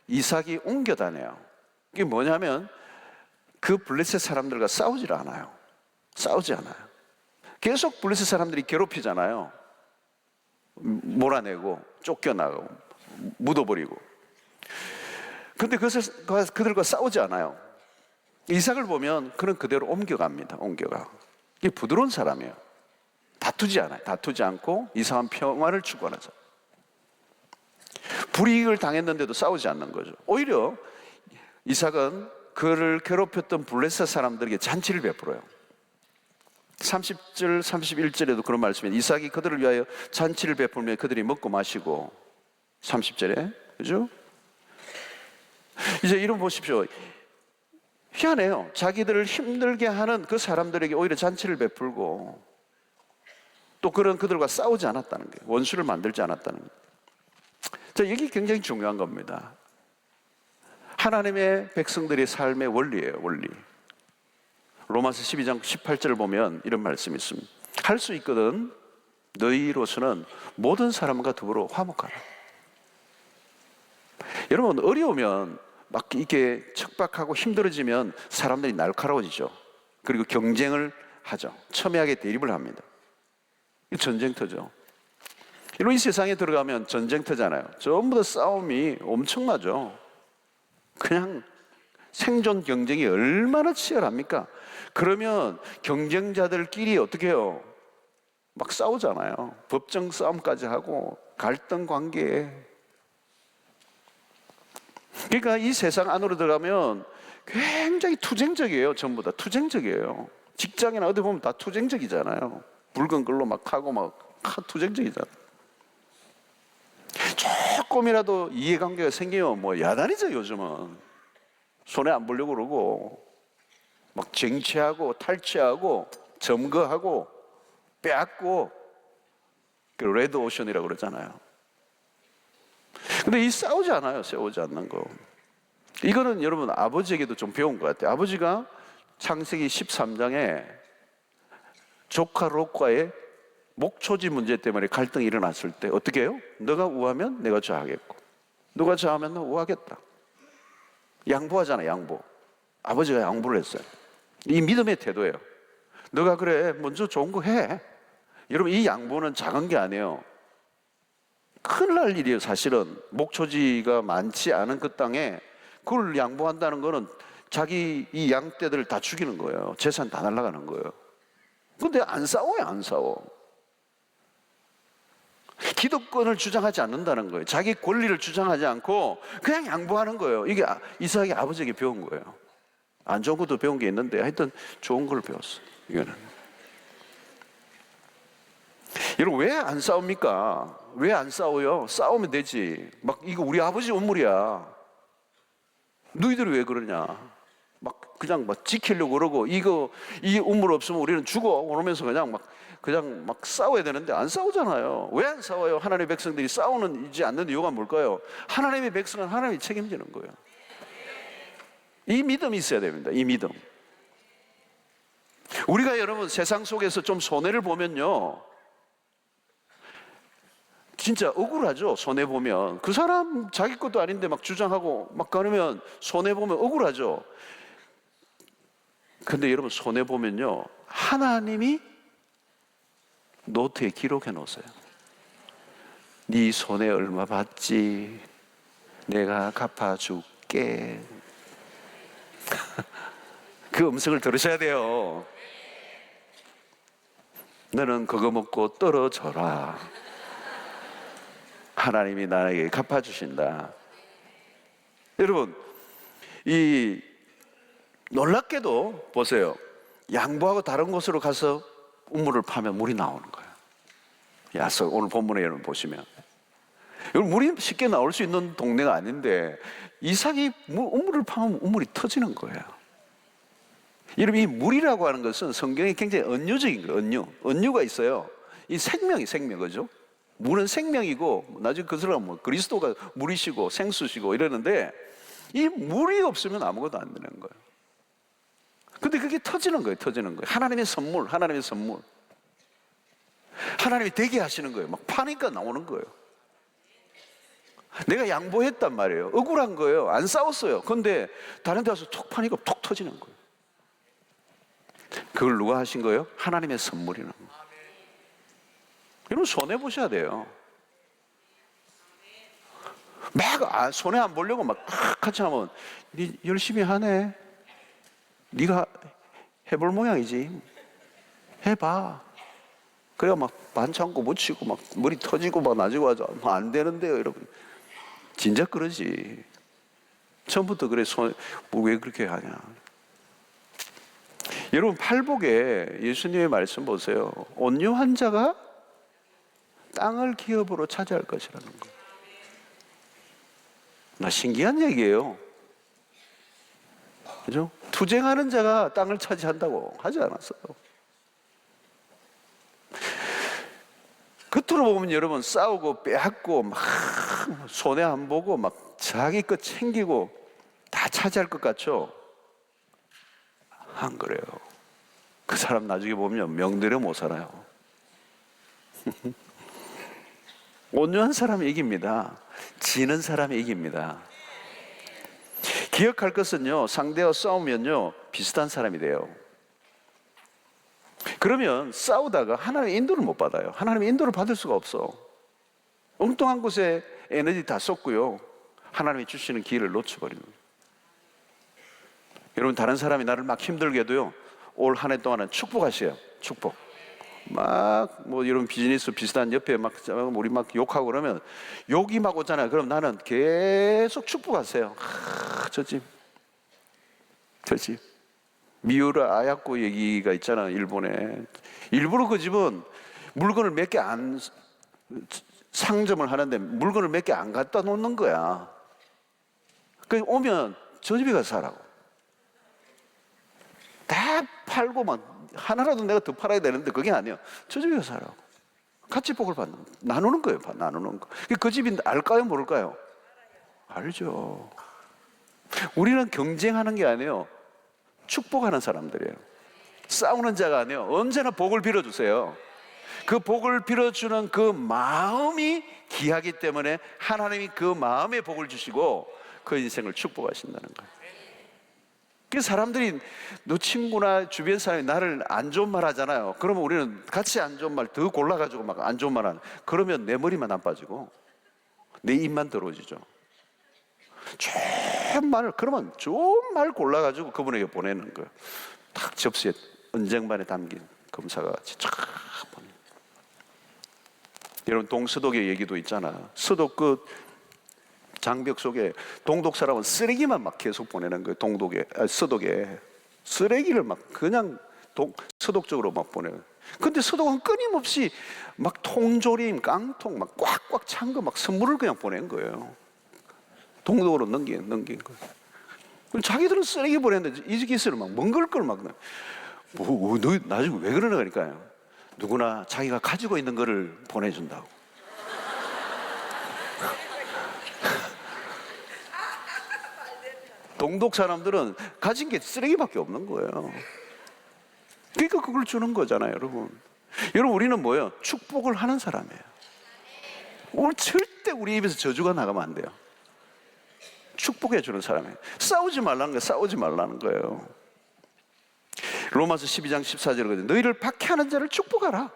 이삭이 옮겨 다녀요. 이게 뭐냐면 그 블레셋 사람들과 싸우지 않아요. 계속 블레셋 사람들이 괴롭히잖아요. 몰아내고 쫓겨나고 묻어버리고. 근데 그들과 싸우지 않아요. 이삭을 보면 그는 그대로 옮겨갑니다. 이게 부드러운 사람이에요. 다투지 않아요. 다투지 않고 이상한 평화를 추구하는 사람. 불이익을 당했는데도 싸우지 않는 거죠. 오히려 이삭은 그를 괴롭혔던 블레셋 사람들에게 잔치를 베풀어요. 30절, 31절에도 그런 말씀이 이삭이 그들을 위하여 잔치를 베풀며 그들이 먹고 마시고 30절에 그죠? 이제 이름 보십시오. 희한해요. 자기들을 힘들게 하는 그 사람들에게 오히려 잔치를 베풀고 또 그들과 싸우지 않았다는 거예요. 원수를 만들지 않았다는 거예요. 자, 이게 굉장히 중요한 겁니다. 하나님의 백성들의 삶의 원리예요. 원리. 로마서 12장 18절을 보면 이런 말씀이 있습니다. 할 수 있거든 너희로서는 모든 사람과 더불어 화목하라. 여러분, 어려우면 막 이게 척박하고 힘들어지면 사람들이 날카로워지죠. 그리고 경쟁을 하죠. 첨예하게 대립을 합니다. 전쟁터죠. 여러분, 이 세상에 들어가면 전쟁터잖아요. 전부 다 싸움이 엄청나죠. 그냥 생존 경쟁이 얼마나 치열합니까? 그러면 경쟁자들끼리 어떻게 해요? 막 싸우잖아요. 법정 싸움까지 하고 갈등 관계에. 그러니까 이 세상 안으로 들어가면 굉장히 투쟁적이에요. 전부 다 투쟁적이에요. 직장이나 어디 보면 다 투쟁적이잖아요. 붉은 걸로 막 하고 막 투쟁적이잖아요. 조금이라도 이해관계가 생기면 뭐 야단이죠. 요즘은 손에 안 보려고 그러고 막 쟁취하고 탈취하고 점거하고 빼앗고 그 레드 오션이라고 그러잖아요. 근데 이 싸우지 않아요. 싸우지 않는 거. 이거는 여러분 아버지에게도 좀 배운 것 같아요. 아버지가 창세기 13장에 조카 롯과의 목초지 문제 때문에 갈등이 일어났을 때 어떻게 해요? 너가 우하면 내가 좌하겠고 너가 좌하면 너 우하겠다. 양보하잖아. 양보. 아버지가 양보를 했어요. 이 믿음의 태도예요. 너가 그래 먼저 좋은 거 해. 여러분, 이 양보는 작은 게 아니에요. 큰일 날 일이에요. 사실은 목초지가 많지 않은 그 땅에 그걸 양보한다는 거는 자기 이 양떼들을 다 죽이는 거예요. 재산 다 날아가는 거예요. 근데 안 싸워요. 안 싸워. 기득권을 주장하지 않는다는 거예요. 자기 권리를 주장하지 않고 그냥 양보하는 거예요. 이게 이삭이 아버지에게 배운 거예요. 안 좋은 것도 배운 게 있는데 하여튼 좋은 걸 배웠어요. 이거는. 여러분, 왜 안 싸웁니까? 왜 안 싸워요? 싸우면 되지. 막 이거 우리 아버지 우물이야. 너희들이 왜 그러냐? 막 그냥 막 지키려고 그러고 이 우물 없으면 우리는 죽어. 그러면서 그냥 막 싸워야 되는데 안 싸우잖아요. 왜 안 싸워요? 하나님의 백성들이 싸우지 않는 이유가 뭘까요? 하나님의 백성은 하나님이 책임지는 거예요. 이 믿음이 있어야 됩니다. 이 믿음. 우리가 여러분 세상 속에서 좀 손해를 보면요, 진짜 억울하죠. 손해 보면 그 사람 자기 것도 아닌데 막 주장하고 막 그러면 손해 보면 억울하죠. 근데 여러분 손해 보면요, 하나님이 노트에 기록해 놓으세요. 네 손해 얼마 받지? 내가 갚아줄게. 그 음성을 들으셔야 돼요. 너는 그거 먹고 떨어져라. 하나님이 나에게 갚아주신다. 여러분, 이 놀랍게도 보세요. 양보하고 다른 곳으로 가서 우물을 파면 물이 나오는 거예요. 야석, 오늘 본문에 여러분 보시면, 여러분 물이 쉽게 나올 수 있는 동네가 아닌데 이삭이 우물을 파면 우물이 터지는 거예요. 여러분, 이 물이라고 하는 것은 성경에 굉장히 은유적인 거예요. 은유가 있어요. 이 생명이 생명, 그죠? 물은 생명이고, 나중에 그 사람 뭐 그리스도가 물이시고 생수시고 이러는데, 이 물이 없으면 아무것도 안 되는 거예요. 근데 그게 터지는 거예요. 터지는 거예요. 하나님의 선물, 하나님의 선물. 하나님이 되게 하시는 거예요. 막 파니까 나오는 거예요. 내가 양보했단 말이에요. 억울한 거예요. 안 싸웠어요. 근데 다른 데 가서 툭 파니까 툭 터지는 거예요. 그걸 누가 하신 거예요? 하나님의 선물이라는 거예요. 여러분 손해보셔야 돼요. 막 손해 안 보려고 막 같이 하면 네 열심히 하네. 네가 해볼 모양이지. 해봐. 그래야 막 반창고 묻히고 막 머리 터지고 막 나지고 하죠. 안 되는데요, 여러분. 진작 그러지. 처음부터 그래. 왜 그렇게 하냐. 여러분, 팔복에 예수님의 말씀 보세요. 온유한 자가 땅을 기업으로 차지할 것이라는 거. 나 신기한 얘기예요. 그죠? 투쟁하는 자가 땅을 차지한다고 하지 않았어요. 겉으로 보면 여러분 싸우고 빼앗고 막 손해 안 보고 막 자기 것 챙기고 다 차지할 것 같죠? 안 그래요. 그 사람 나중에 보면 명대로 못 살아요. 온유한 사람이 이깁니다. 지는 사람이 이깁니다. 기억할 것은요, 상대와 싸우면요 비슷한 사람이 돼요. 그러면 싸우다가 하나님의 인도를 못 받아요. 하나님의 인도를 받을 수가 없어. 엉뚱한 곳에 에너지 다 쏟고요, 하나님이 주시는 기회를 놓쳐버리는 거예요. 여러분, 다른 사람이 나를 막 힘들게 해도요, 올 한 해 동안은 축복하세요. 축복. 막 뭐 이런 비즈니스 비슷한 옆에 막 우리 막 욕하고 그러면 욕이 막 오잖아요. 그럼 나는 계속 축복하세요. 저 집 미우라 아야코 얘기가 있잖아, 일본에. 일부러 그 집은 물건을 몇 개 안 상점을 하는데 물건을 몇 개 안 갖다 놓는 거야. 그 오면 저 집에 가서 사라고. 다 팔고 막 하나라도 내가 더 팔아야 되는데 그게 아니에요. 저 집에 가서 사라고. 같이 복을 받는 거. 나누는 거예요. 나누는 거. 그 집이 알까요? 모를까요? 알죠. 우리는 경쟁하는 게 아니에요. 축복하는 사람들이에요. 싸우는 자가 아니에요. 언제나 복을 빌어주세요. 그 복을 빌어주는 그 마음이 귀하기 때문에 하나님이 그 마음에 복을 주시고 그 인생을 축복하신다는 거예요. 그 사람들이 너 친구나 주변 사람이 나를 안 좋은 말 하잖아요. 그러면 우리는 같이 안 좋은 말 더 골라가지고 막 안 좋은 말 하는. 그러면 내 머리만 안 빠지고 내 입만 더러워지죠. 좋은 말을, 그러면 좋은 말 골라가지고 그분에게 보내는 거예요. 딱 접시에 은쟁반에 담긴 검사가 같이 쫙 보내. 여러분, 동서독의 얘기도 있잖아. 서독 그 장벽 속에 동독 사람은 쓰레기만 막 계속 보내는 거예요. 서독에 쓰레기를 막 그냥 서독 쪽으로 막 보내요. 근데 서독은 끊임없이 막 통조림, 깡통 막 꽉꽉 찬 거 막 선물을 그냥 보낸 거예요. 동독으로 넘긴 거예요. 그럼 자기들은 쓰레기 보냈는데 이즈기스는 막 먹을 걸 막 너 나중에 왜 그러나 그러니까요. 누구나 자기가 가지고 있는 거를 보내준다고. 동독 사람들은 가진 게 쓰레기밖에 없는 거예요. 그러니까 그걸 주는 거잖아요, 여러분. 여러분, 우리는 뭐예요? 축복을 하는 사람이에요. 오늘 절대 우리 입에서 저주가 나가면 안 돼요. 축복해 주는 사람이에요. 싸우지 말라는 거예요. 싸우지 말라는 거예요. 로마서 12장 14절에 너희를 박해하는 자를 축복하라.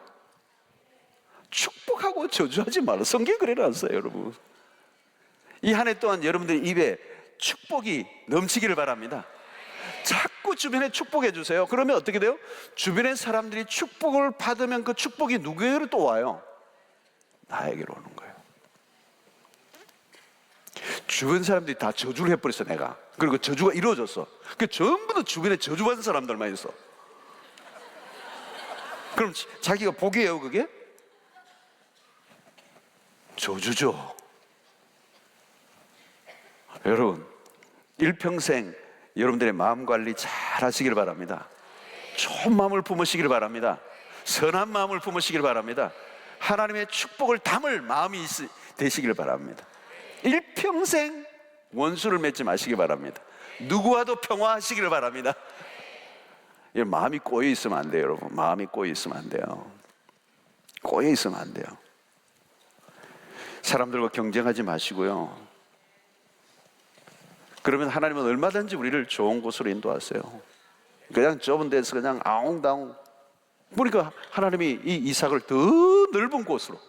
축복하고 저주하지 말라. 성경에 그래 놨어요, 여러분. 이 한 해 동안 여러분들 입에 축복이 넘치기를 바랍니다. 자꾸 주변에 축복해 주세요. 그러면 어떻게 돼요? 주변의 사람들이 축복을 받으면 그 축복이 누구에게로 또 와요? 나에게로 오는 거예요. 주변 사람들이 다 저주를 해버렸어, 내가. 그리고 저주가 이루어졌어. 그 전부 다 주변에 저주받은 사람들만 있어. 그럼 자기가 복이에요, 그게? 저주죠. 여러분, 일평생 여러분들의 마음 관리 잘 하시길 바랍니다. 좋은 마음을 품으시길 바랍니다. 선한 마음을 품으시길 바랍니다. 하나님의 축복을 담을 마음이 되시길 바랍니다. 일평생 원수를 맺지 마시기 바랍니다. 누구와도 평화하시기를 바랍니다. 마음이 꼬여 있으면 안 돼요, 여러분. 마음이 꼬여 있으면 안 돼요. 꼬여 있으면 안 돼요. 사람들과 경쟁하지 마시고요. 그러면 하나님은 얼마든지 우리를 좋은 곳으로 인도하세요. 그냥 좁은 데서 그냥 아웅다웅. 그러니까 하나님이 이 이삭을 더 넓은 곳으로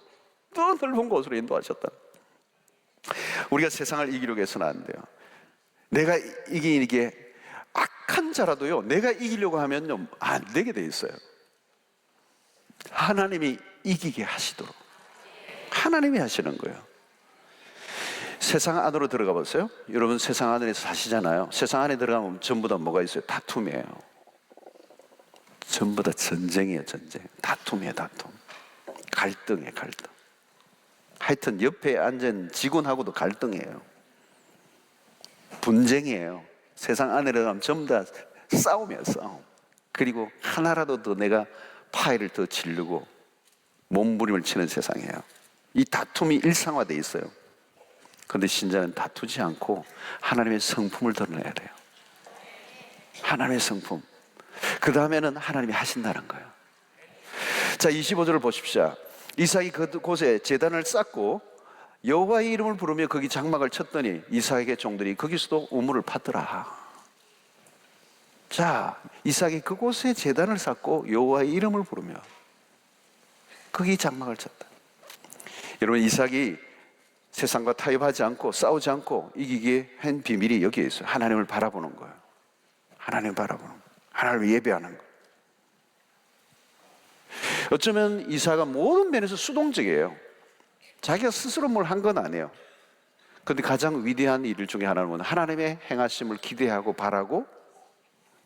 인도하셨다. 우리가 세상을 이기려고 해서는 안 돼요. 내가 이기게 악한 자라도요, 내가 이기려고 하면요, 안 되게 돼 있어요. 하나님이 이기게 하시도록 하나님이 하시는 거예요. 세상 안으로 들어가 보세요. 여러분, 세상 안에서 사시잖아요. 세상 안에 들어가면 전부 다 뭐가 있어요? 다툼이에요. 전부 다 전쟁이에요. 전쟁. 다툼이에요. 다툼. 갈등이에요. 갈등. 하여튼 옆에 앉은 직원하고도 갈등이에요. 분쟁이에요. 세상 안에 들어가면 전부 다 싸움이에요. 싸움. 그리고 하나라도 더 내가 파일을 더 지르고 몸부림을 치는 세상이에요. 이 다툼이 일상화되어 있어요. 그런데 신자는 다투지 않고 하나님의 성품을 드러내야 돼요. 하나님의 성품. 그 다음에는 하나님이 하신다는 거예요. 자, 25절을 보십시오. 이삭이 그곳에 제단을 쌓고 여호와의 이름을 부르며 거기 장막을 쳤더니 이삭의 종들이 거기서도 우물을 파더라. 자, 이삭이 그곳에 제단을 쌓고 여호와의 이름을 부르며 거기 장막을 쳤다. 여러분, 이삭이 세상과 타협하지 않고 싸우지 않고 이기게 한 비밀이 여기에 있어요. 하나님을 바라보는 거예요. 하나님을 바라보는 거예요. 하나님을 예배하는 거예요. 어쩌면 이삭은 모든 면에서 수동적이에요. 자기가 스스로 뭘 한 건 아니에요. 그런데 가장 위대한 일 중에 하나는 하나님의 행하심을 기대하고 바라고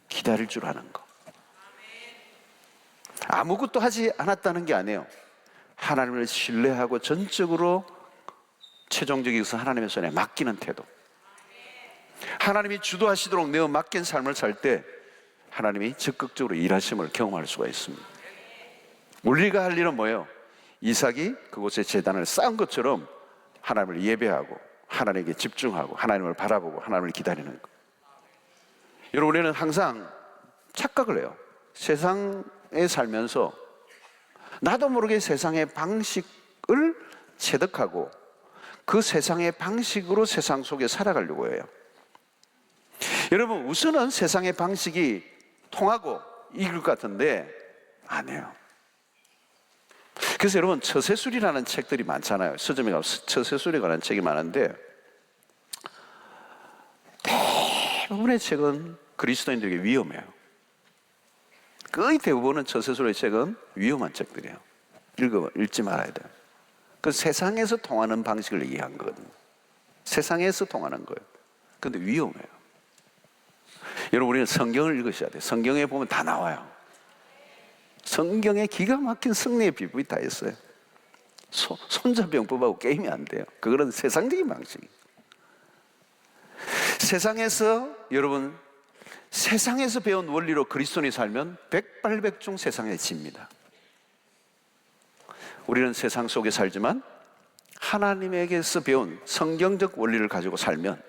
기다릴 줄 아는 거. 아무것도 하지 않았다는 게 아니에요. 하나님을 신뢰하고 전적으로 최종적이어서 하나님의 손에 맡기는 태도. 하나님이 주도하시도록 내어 맡긴 삶을 살 때 하나님이 적극적으로 일하심을 경험할 수가 있습니다. 우리가 할 일은 뭐예요? 이삭이 그곳에 제단을 쌓은 것처럼 하나님을 예배하고 하나님께 집중하고 하나님을 바라보고 하나님을 기다리는 것. 여러분, 우리는 항상 착각을 해요. 세상에 살면서 나도 모르게 세상의 방식을 체득하고 그 세상의 방식으로 세상 속에 살아가려고 해요. 여러분, 우선은 세상의 방식이 통하고 이길 것 같은데 아니에요. 그래서 여러분, 처세술이라는 책들이 많잖아요. 서점에 가면 처세술에 관한 책이 많은데 대부분의 책은 그리스도인들에게 위험해요. 거의 대부분은 처세술의 책은 위험한 책들이에요. 읽지 말아야 돼요. 그 세상에서 통하는 방식을 얘기한 거거든요. 세상에서 통하는 거예요. 그런데 위험해요. 여러분, 우리는 성경을 읽으셔야 돼요. 성경에 보면 다 나와요. 성경에 기가 막힌 승리의 비법이 다 있어요. 손자병법하고 게임이 안 돼요. 그거는 세상적인 방식이에요. 여러분, 세상에서 배운 원리로 그리스도인이 살면 백발백중 세상에 집니다. 우리는 세상 속에 살지만 하나님에게서 배운 성경적 원리를 가지고 살면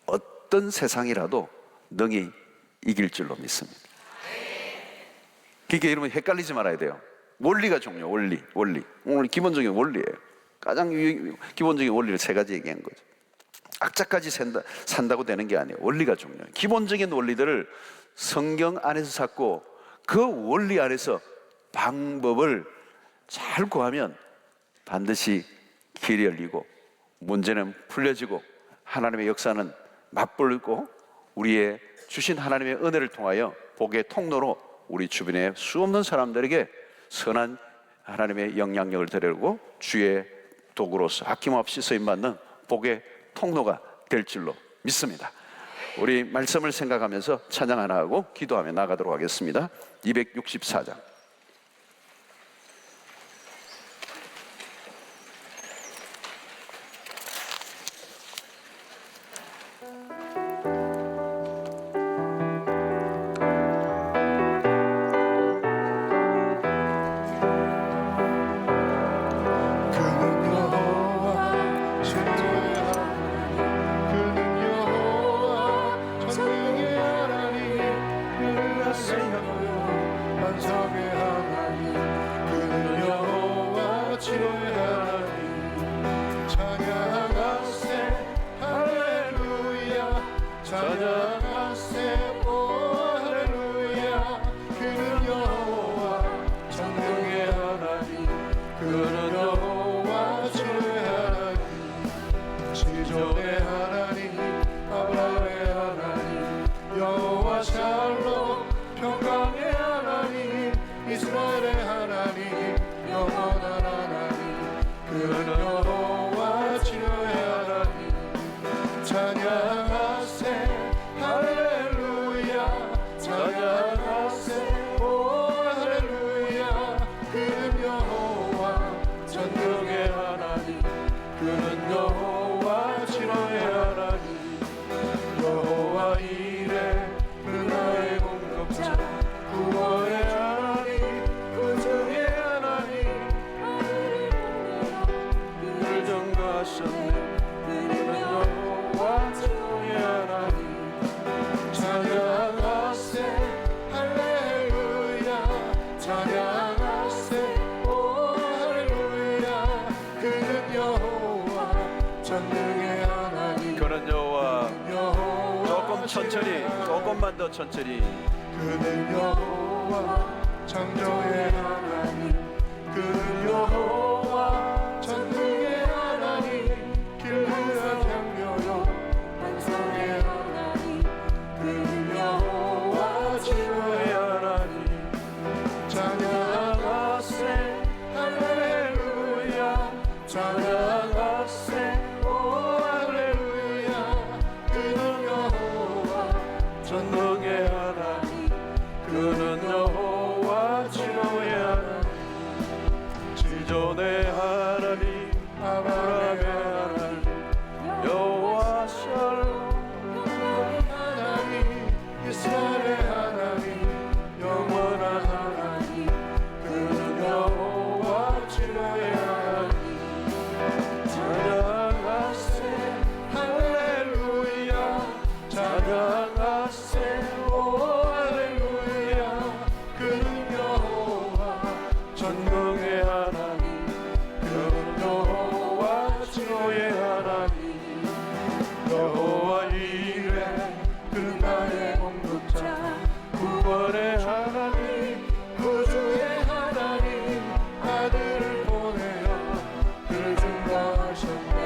어떤 세상이라도 능히 이길 줄로 믿습니다. 그러니까 여러분 헷갈리지 말아야 돼요. 원리가 중요해요. 원리. 오늘 기본적인 원리예요. 가장 기본적인 원리를 세 가지 얘기한 거죠. 악자까지 산다고 되는 게 아니에요. 원리가 중요해요. 기본적인 원리들을 성경 안에서 찾고 그 원리 안에서 방법을 잘 구하면 반드시 길이 열리고 문제는 풀려지고 하나님의 역사는 맛보이고 우리의 주신 하나님의 은혜를 통하여 복의 통로로 우리 주변의 수없는 사람들에게 선한 하나님의 영향력을 드리고 주의 도구로서 아낌없이 쓰임받는 복의 통로가 될 줄로 믿습니다. 우리 말씀을 생각하면서 찬양 하나 하고 기도하며 나가도록 하겠습니다. 264장. 조금만 더 천천히. 그는 여호와 창조의 하나님, 그는 여호와 전능의 하나님, 길르한 향료요 반성의 하나님, 그는 여호와 치료의 하나님. 찬양하세 할렐루야, 찬양하세 오 할렐루야. 그는 여호와 전능의 하나님, 그는 여호와 치료의 하나님, 지존의 하나님, 아브라함의 하나님, 여호와 샬롬 하나님, 이스라엘의 하나님, 영원한 하나님, 그는 여호와 치료의 하나님. 찬양하세 할렐루야, 찬양하세 오 할렐루야. 그는 여호와 전능의 하나님, 그는 여호와 치료의 하나님. 여호와 이레, 그는 나의 공급자, 구원의 하나님, 구주의 하나님, 아들을 보내어 그를 증거하셨네.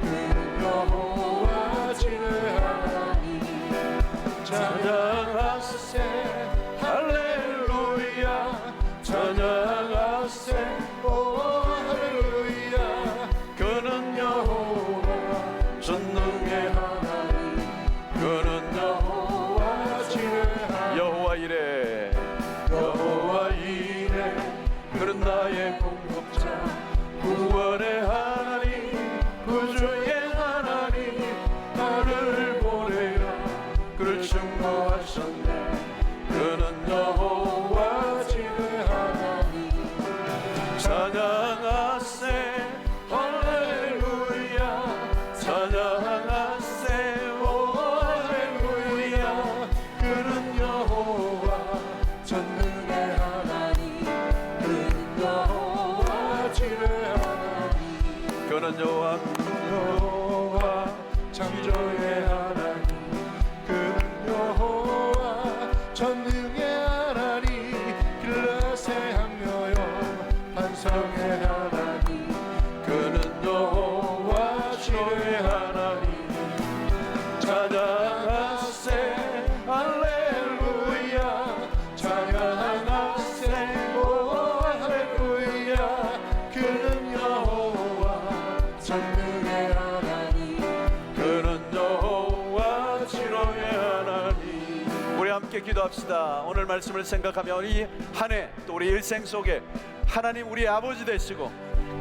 그는 여호와 치료의 하나님. 찬양하세 할렐루야, 찬양하세 오 할렐루야. 그는 여호와 전능의 하나님, 그는 여호와 치료의 하나님. 여호와 이레, 여호와 이레, 그는 나의 공급자, 구원의 하나님, 구주의 하나님, 나를 보내라 그를 증거하셨네. 그는 여호와 치료의 하나님. 찬양하세 할렐루야, 찬양하세 오 할렐루야. 그는 여호와 전능의 하나님, 그는 여호와 창조의 하나님 그는 여호와 전능의 하나님 길르앗의 향료여 반성의 하나님 그는 여호와 치료의 하나님 찬양하세 할렐루야 찬양하세 오 할렐루야 그는 여호와 전능의 하나님 그는 여호와 치료의 하나님. 우리 함께 기도합시다. 오늘 말씀을 생각하며 이 한 해 또 우리 일생 속에 하나님 우리 아버지 되시고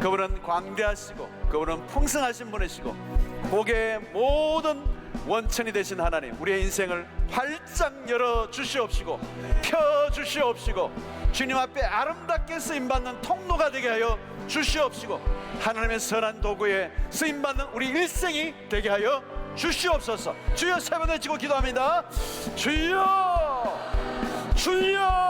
그분은 광대하시고 그분은 풍성하신 분이시고 복의 모든 원천이 되신 하나님, 우리의 인생을 활짝 열어 주시옵시고 펴 주시옵시고 주님 앞에 아름답게 쓰임받는 통로가 되게 하여 주시옵시고 하나님의 선한 도구에 쓰임받는 우리 일생이 되게 하여 주시옵소서. 주여 세 번 외치고 기도합니다. 주여 주여